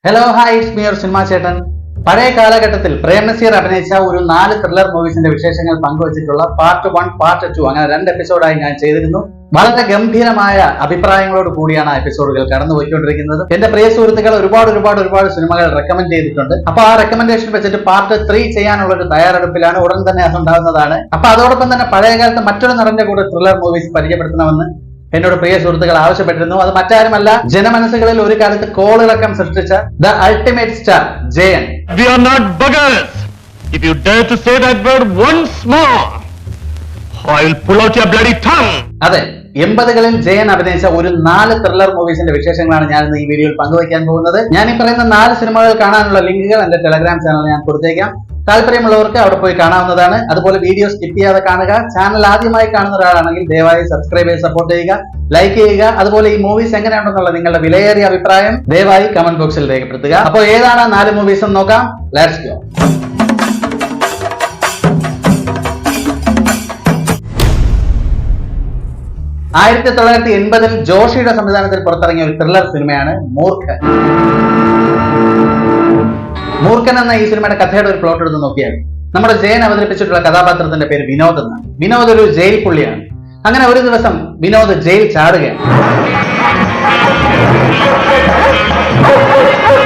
Hello hi it's me your cinema ചേട്ടൻ. പഴയ കാലഘട്ടത്തിൽ പ്രേം നസീർ അഭിനയിച്ച ഒരു 4 ത്രില്ലർ മൂവീസിന്റെ വിശേഷങ്ങൾ പങ്കുവച്ചിട്ടുള്ള പാർട്ട് 1 പാർട്ട് 2 അങ്ങനെ 2 എപ്പിസോഡായി ഞാൻ ചെയ്തിരുന്നു. വളരെ ഗംഭീരമായ അഭിപ്രായങ്ങളോട് കൂടിയാണ് ആ എപ്പിസോഡുകൾ കടന്നുപോയിക്കൊണ്ടിരിക്കുന്നത്. എന്റെ പ്രിയ സുഹൃത്തുക്കൾ ഒരുപാട് സിനിമകൾ റെക്കമെൻഡ് ചെയ്തിട്ടുണ്ട്. അപ്പൊ ആ റെക്കമെൻഡേഷൻ വെച്ചിട്ട് പാർട്ട് 3 ചെയ്യാനുള്ള ഒരു തയ്യാറെടുപ്പിലാണ്. ഉടൻ തന്നെ അതുണ്ടാകുന്നതാണ്. അപ്പൊ അതോടൊപ്പം തന്നെ പഴയ കാലത്ത് മറ്റൊരു നടന്റെ കൂടെ ത്രില്ലർ മൂവീസ് പരിചയപ്പെടുത്തണമെന്ന് എന്നോട് പ്രിയ സുഹൃത്തുക്കൾ ആവശ്യപ്പെട്ടിരുന്നു. അത് മറ്റാരുമല്ല, ജനമനസ്സുകളിൽ ഒരു കാലത്ത് കോളിളക്കം സൃഷ്ടിച്ച the ultimate star Jayan. We are not buggers. If you dare to say that word once more, I will pull out your bloody tongue. അതെ, 80കളിൽ ജയൻ അഭിനയിച്ച ഒരു 4 ത്രില്ലർ മൂവീസിന്റെ വിശേഷങ്ങളാണ് ഞാൻ ഇന്ന് ഈ വീഡിയോയിൽ പങ്കുവയ്ക്കാൻ പോകുന്നത്. ഞാൻ ഈ പറയുന്ന 4 സിനിമകൾ കാണാനുള്ള ലിങ്കുകൾ എന്റെ ടെലഗ്രാം ചാനലിൽ ഞാൻ കൊടുത്തേക്കാം. താല്പര്യമുള്ളവർക്ക് അവിടെ പോയി കാണാവുന്നതാണ്. അതുപോലെ വീഡിയോ സ്കിപ്പ് ചെയ്യാതെ കാണുക. ചാനൽ ആദ്യമായി കാണുന്ന ഒരാളാണെങ്കിൽ ദയവായി സബ്സ്ക്രൈബ് ചെയ്ത് സപ്പോർട്ട് ചെയ്യുക, ലൈക്ക് ചെയ്യുക. അതുപോലെ ഈ മൂവീസ് എങ്ങനെയുണ്ടെന്നുള്ള നിങ്ങളുടെ വിലയേറിയ അഭിപ്രായം ദയവായി കമന്റ് ബോക്സിൽ രേഖപ്പെടുത്തുക. അപ്പോൾ ഏതാണ് 4 മൂവീസ് എന്ന് നോക്കാം. Let's go. 1980-ൽ ജോഷിയുടെ സംവിധാനത്തിൽ പുറത്തിറങ്ങിയ ഒരു ത്രില്ലർ സിനിമയാണ് മൂർഖൻ. മൂർഖൻ എന്ന ഈ സിനിമയുടെ കഥയുടെ ഒരു പ്ലോട്ട് എടുത്ത് നോക്കിയാൽ നമ്മുടെ ജയൻ അവതരിപ്പിച്ചിട്ടുള്ള കഥാപാത്രത്തിന്റെ പേര് വിനോദ് എന്നാണ്. വിനോദ് ഒരു ജയിൽ പുള്ളിയാണ്. അങ്ങനെ ഒരു ദിവസം വിനോദ് ജയിൽ ചാടുകയാണ്.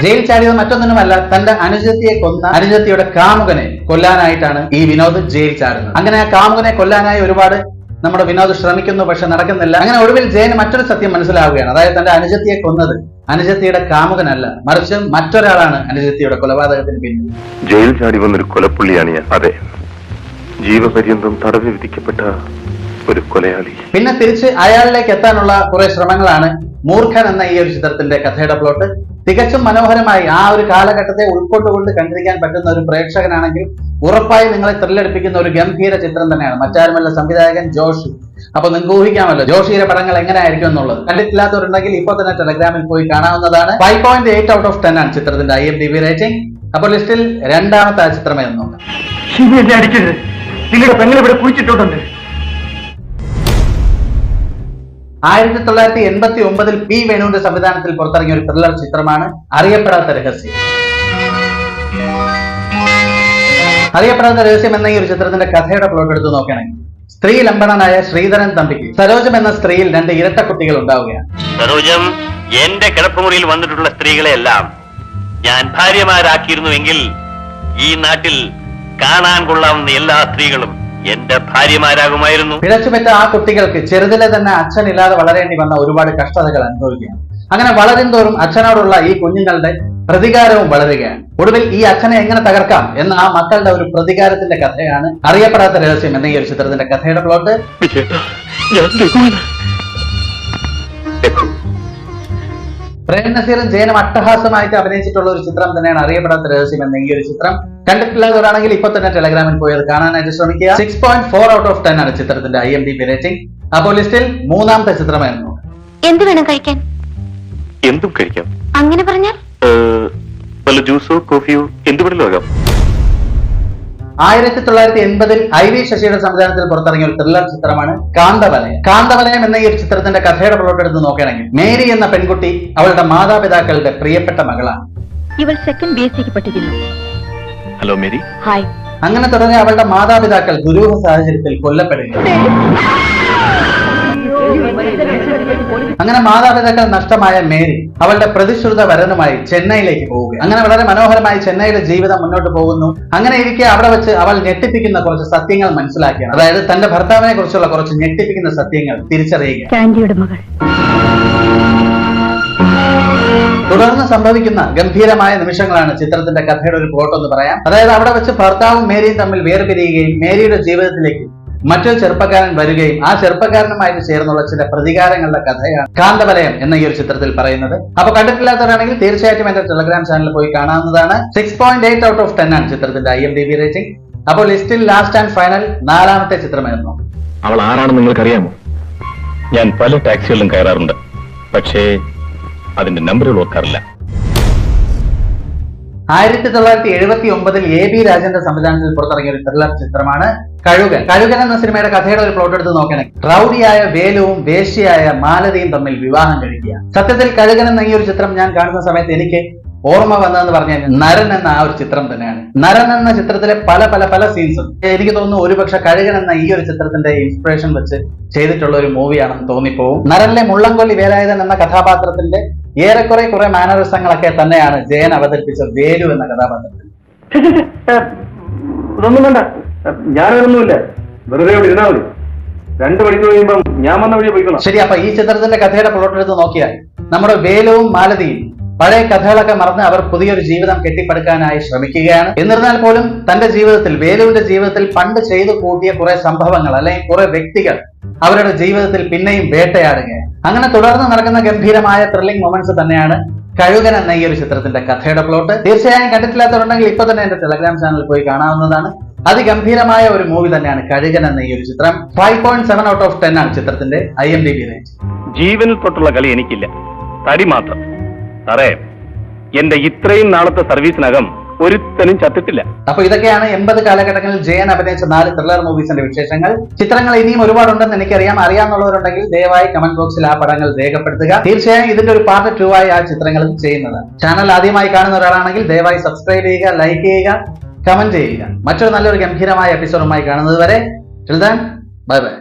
ജയിൽ ചാടിയത് മറ്റൊന്നിനുമല്ല, തന്റെ അനുജത്തിയെ കൊന്ന അനുജത്തിയുടെ കാമുകനെ കൊല്ലാനായിട്ടാണ് ഈ വിനോദ് ജയിൽ ചാടുന്നത്. അങ്ങനെ ആ കാമുകനെ കൊല്ലാനായി ഒരുപാട് നമ്മുടെ വിനോദ് ശ്രമിക്കുന്നു, പക്ഷെ നടക്കുന്നില്ല. അങ്ങനെ ഒടുവിൽ ജയന് മറ്റൊരു സത്യം മനസ്സിലാവുകയാണ്. അതായത് തന്റെ അനുജത്തിയെ കൊന്നത് അനുജത്തിയുടെ കാമുകനല്ല, മറിച്ച് മറ്റൊരാളാണ് അനുജത്തിയുടെ കൊലപാതകത്തിന് പിന്നിൽ. ജയിൽ ചാടി വന്നൊരു കൊലപ്പുള്ളിയാണ് ഞാൻ. അതെ, ജീവപര്യന്തം തടവ് വിധിക്കപ്പെട്ട ഒരു കൊലയാളി. പിന്നെ തിരിച്ച് അയാളിലേക്ക് എത്താനുള്ള കുറെ ശ്രമങ്ങളാണ് മൂർഖൻ എന്ന ഈ ഒരു ചിത്രത്തിന്റെ കഥയുടെ പ്ലോട്ട്. തികച്ചും മനോഹരമായി ആ ഒരു കാലഘട്ടത്തെ ഉൾക്കൊണ്ടുകൊണ്ട് കണ്ടിരിക്കാൻ പറ്റുന്ന ഒരു പ്രേക്ഷകനാണെങ്കിൽ ഉറപ്പായി നിങ്ങളെ ത്രില്ലടിപ്പിക്കുന്ന ഒരു ഗംഭീര ചിത്രം തന്നെയാണ്. മറ്റാരുമല്ല, സംവിധായകൻ ജോഷി. അപ്പൊ നിങ്ങൾക്ക് ഊഹിക്കാമല്ലോ ജോഷിയുടെ പടങ്ങൾ എങ്ങനെയായിരിക്കും എന്നുള്ളത്. കണ്ടിട്ടില്ലാത്തവരുണ്ടെങ്കിൽ ഇപ്പോൾ തന്നെ ടെലഗ്രാമിൽ പോയി കാണാവുന്നതാണ്. 5.8 out of 10 ആണ് ചിത്രത്തിന്റെ IMDb റേറ്റിംഗ്. അപ്പോൾ ലിസ്റ്റിൽ രണ്ടാമത്തെ ആ ചിത്രം ഏതെന്ന് നോക്കാം. നിങ്ങളുടെ പെങ്ങൾ ഇവിടെ കുഴിച്ചിട്ടുണ്ട്. 1989-ൽ പി വേണുവിന്റെ സംവിധാനത്തിൽ പുറത്തിറങ്ങിയ ഒരു ത്രില്ലർ ചിത്രമാണ് അറിയപ്പെടാത്ത രഹസ്യം. അറിയപ്പെടാത്ത രഹസ്യം എന്ന ഈ ഒരു ചിത്രത്തിന്റെ കഥയുടെ പ്ലോട്ട് എടുത്ത് നോക്കുകയാണെങ്കിൽ സ്ത്രീ ലംബടനായ ശ്രീധരൻ തമ്പിക്ക് സരോജം എന്ന സ്ത്രീയിൽ 2 ഇരട്ട കുട്ടികൾ ഉണ്ടാവുകയാണ്. സരോജം എന്റെ കിടപ്പുമുറിയിൽ വന്നിട്ടുള്ള സ്ത്രീകളെയെല്ലാം ഞാൻ ഭാര്യമാരാക്കിയിരുന്നുവെങ്കിൽ ഈ നാട്ടിൽ കാണാൻ കൊള്ളാവുന്ന എല്ലാ സ്ത്രീകളും എന്റെ ഭാര്യമാരാകുമായിരുന്നു. പിഴച്ചുപെറ്റ ആ കുട്ടികൾക്ക് ചെറുതിലെ തന്നെ അച്ഛനില്ലാതെ വളരേണ്ടി വന്ന ഒരുപാട് കഷ്ടതകൾ അനുഭവിക്കുകയാണ്. അങ്ങനെ വളരും തോറും അച്ഛനോടുള്ള ഈ കുഞ്ഞുങ്ങളുടെ പ്രതികാരവും വളരുകയാണ്. ഒടുവിൽ ഈ അച്ഛനെ എങ്ങനെ തകർക്കാം എന്ന ആ മക്കളുടെ ഒരു പ്രതികാരത്തിന്റെ കഥയാണ് അറിയപ്പെടാത്ത രഹസ്യം എന്ന ഈ ഒരു ചിത്രത്തിന്റെ കഥയുടെ പ്ലോട്ട്. പ്രേം നസീറും ജയനും അട്ടഹാസമായിട്ട് അഭിനയിച്ചിട്ടുള്ള ഒരു ചിത്രം തന്നെയാണ് അറിയപ്പെടാത്ത രഹസ്യം എന്ന ഈ ഒരു ചിത്രം. കണ്ടിട്ടില്ലാത്തവരാണെങ്കിൽ ഇപ്പൊ തന്നെ ടെലഗ്രാമിൽ പോയി അത് കാണാനായിട്ട് ശ്രമിക്കുക. 6.4 out of 10 ആണ് ചിത്രത്തിന്റെ IMDb റേറ്റിംഗ്. അപ്പോൾ ലിസ്റ്റിൽ മൂന്നാമത്തെ ചിത്രമായിരുന്നു. എന്ത് വേണം കഴിക്കാൻ? എന്തും കഴിക്കാം. അങ്ങനെ പറഞ്ഞാൽ വല്ല ജ്യൂസോ കോഫിയോ എന്തുവേണേലും ആകാം. 1980-ൽ IV ശശിയുടെ സംവിധാനത്തിൽ പുറത്തിറങ്ങിയ ഒരു ത്രില്ലർ ചിത്രമാണ് കാന്തവലയം. കാന്തവലയം എന്ന ഈ ഒരു ചിത്രത്തിന്റെ കഥയുടെ പ്ലോട്ട് എടുത്ത് നോക്കുകയാണെങ്കിൽ മേരി എന്ന പെൺകുട്ടി അവളുടെ മാതാപിതാക്കളുടെ പ്രിയപ്പെട്ട മകളാണ്. ഇവൾ സെക്കൻഡ് BSc പഠിക്കുന്നു. Hello Mary. ഹായ്. അങ്ങനെ തുടങ്ങി അവളുടെ മാതാപിതാക്കൾ ദുരൂഹ സാഹചര്യത്തിൽ കൊല്ലപ്പെടുകയാണ്. അങ്ങനെ മാതാപിതാക്കൾ നഷ്ടമായ മേരി അവളുടെ പ്രതിശ്രുത വരനുമായി ചെന്നൈയിലേക്ക് പോവുക. അങ്ങനെ വളരെ മനോഹരമായി ചെന്നൈയിലെ ജീവിതം മുന്നോട്ട് പോകുന്നു. അങ്ങനെ ഇരിക്കെ അവിടെ വെച്ച് അവൾ ഞെട്ടിപ്പിക്കുന്ന കുറച്ച് സത്യങ്ങൾ മനസ്സിലാക്കിയാണ്. അതായത് തന്റെ ഭർത്താവിനെ കുറിച്ചുള്ള കുറച്ച് ഞെട്ടിപ്പിക്കുന്ന സത്യങ്ങൾ തിരിച്ചറിയുക. കാൻഡിയുടെ മകൾ. തുടർന്ന് സംഭവിക്കുന്ന ഗംഭീരമായ നിമിഷങ്ങളാണ് ചിത്രത്തിന്റെ കഥയുടെ ഒരു പ്ലോട്ട് എന്ന് പറയാം. അതായത് അവിടെ വെച്ച് ഭർത്താവും മേരിയും തമ്മിൽ വേർപിരിയുകയും മേരിയുടെ ജീവിതത്തിലേക്ക് മറ്റൊരു ചെറുപ്പക്കാരൻ വരികയും ആ ചെറുപ്പക്കാരനുമായിട്ട് ചേർന്നുള്ള ചില പ്രതികാരങ്ങളുടെ കഥയാണ് കാന്തവലയം എന്ന ഈ ഒരു ചിത്രത്തിൽ പറയുന്നത്. അപ്പൊ കണ്ടിട്ടില്ലാത്തവരാണെങ്കിൽ തീർച്ചയായിട്ടും എന്റെ ടെലഗ്രാം ചാനലിൽ പോയി കാണാവുന്നതാണ്. 6.8 out of 10 ആണ് ചിത്രത്തിന്റെ IMDb റേറ്റിംഗ്. അപ്പോൾ ലിസ്റ്റിൽ ലാസ്റ്റ് ആൻഡ് ഫൈനൽ നാലാമത്തെ ചിത്രമായിരുന്നു. അവൾ ആരാണെന്ന് നിങ്ങൾക്കറിയാമോ? ഞാൻ പല ടാക്സികളിലും കയറാറുണ്ട്, പക്ഷേ അതിന്റെ നമ്പറുകൾ ഓർക്കാറില്ല. 1979-ൽ AB രാജന്റെ സംവിധാനത്തിൽ പുറത്തിറങ്ങിയ ഒരു ത്രില്ലർ ചിത്രമാണ് കഴുകൻ. കഴുകൻ എന്ന സിനിമയുടെ കഥയുടെ ഒരു പ്ലോട്ട് എടുത്ത് നോക്കുകയാണെങ്കിൽ റൗഡിയായ വേലുവും വേശ്യയായ മാലതിയും തമ്മിൽ വിവാഹം കഴിക്കുക. സത്യത്തിൽ കഴുകൻ എന്ന ഈ ഒരു ചിത്രം ഞാൻ കാണുന്ന സമയത്ത് എനിക്ക് ഓർമ്മ വന്നതെന്ന് പറഞ്ഞാൽ നരൻ എന്ന ആ ഒരു ചിത്രം തന്നെയാണ്. നരൻ എന്ന ചിത്രത്തിലെ പല പല പല സീൻസും എനിക്ക് തോന്നുന്നു ഒരുപക്ഷെ കഴുകൻ എന്ന ഈ ഒരു ചിത്രത്തിന്റെ ഇൻസ്പിറേഷൻ വെച്ച് ചെയ്തിട്ടുള്ള ഒരു മൂവിയാണെന്ന് തോന്നിപ്പോവും. നരനിലെ മുള്ളംകൊല്ലി വേലായുധൻ എന്ന കഥാപാത്രത്തിന്റെ കുറെ മാനറിസങ്ങളൊക്കെ തന്നെയാണ് ജയൻ അവതരിപ്പിച്ച വേലു എന്ന കഥാപാത്രത്തിൽ. ഇതൊന്നും വേണ്ട, ഞാനൊന്നുമില്ല, വെറുതെ ഇവിടെ ഇരുന്നാ മതി. 2 മണിക്കൂർ കഴിയുമ്പം ഞാൻ വന്ന വഴിയെ പോയിക്കണം. ശരി, അപ്പൊ ഈ ചിത്രത്തിന്റെ കഥയുടെ പ്ലോട്ട് എടുത്ത് നോക്കിയാൽ നമ്മുടെ വേലുവും മാലതിയും പഴയ കഥകളൊക്കെ മറന്ന് അവർ പുതിയൊരു ജീവിതം കെട്ടിപ്പടുക്കാനായി ശ്രമിക്കുകയാണ്. എന്നിരുന്നാൽ പോലും തന്റെ ജീവിതത്തിൽ, വേലുവിന്റെ ജീവിതത്തിൽ പണ്ട് ചെയ്തു കൂട്ടിയ കുറെ സംഭവങ്ങൾ അല്ലെങ്കിൽ കുറെ വ്യക്തികൾ അവരുടെ ജീവിതത്തിൽ പിന്നെയും വേട്ടയാടുകയാണ്. അങ്ങനെ തുടർന്ന് നടക്കുന്ന ഗംഭീരമായ ത്രില്ലിംഗ് മൊമെന്റ്സ് തന്നെയാണ് കഴുകൻ എന്ന ഈ ഒരു ചിത്രത്തിന്റെ കഥയുടെ പ്ലോട്ട്. തീർച്ചയായും കണ്ടിട്ടില്ലാത്തവരുണ്ടെങ്കിൽ ഇപ്പൊ തന്നെ എന്റെ ടെലഗ്രാം ചാനലിൽ പോയി കാണാവുന്നതാണ്. അതിഗംഭീരമായ ഒരു മൂവി തന്നെയാണ് കഴുകൻ എന്ന ഈ ഒരു ചിത്രം. 5.7 ഔട്ട് ഓഫ് 10 ആണ് ചിത്രത്തിന്റെ IMDb റേഞ്ച്. ജീവനിൽ തൊട്ടുള്ള കളി എനിക്കില്ല, തടി മാത്രം. സാറേ, എന്റെ ഇത്രയും നാളത്തെ സർവീസിനകം ഒരുത്തനും ചത്തിട്ടില്ല. അപ്പൊ ഇതൊക്കെയാണ് 80 കാലഘട്ടങ്ങളിൽ ജയൻ അഭിനയിച്ച 4 ത്രില്ലർ മൂവീസിന്റെ വിശേഷങ്ങൾ. ചിത്രങ്ങൾ ഇനിയും ഒരുപാടുണ്ടെന്ന് എനിക്കറിയാം. അറിയാവുന്നവരുണ്ടെങ്കിൽ ദയവായി കമന്റ് ബോക്സിൽ ആ പടങ്ങൾ രേഖപ്പെടുത്തുക. തീർച്ചയായും ഇതിന്റെ ഒരു പാർട്ട് 2 ആയി ആ ചിത്രങ്ങൾ ചെയ്യുന്നത്. ചാനൽ ആദ്യമായി കാണുന്ന ഒരാളാണെങ്കിൽ ദയവായി സബ്സ്ക്രൈബ് ചെയ്യുക, ലൈക്ക് ചെയ്യുക, കമന്റ് ചെയ്യുക. മറ്റൊരു നല്ലൊരു ഗംഭീരമായ എപ്പിസോഡുമായി കാണുന്നത് വരെ ബൈ ബൈ.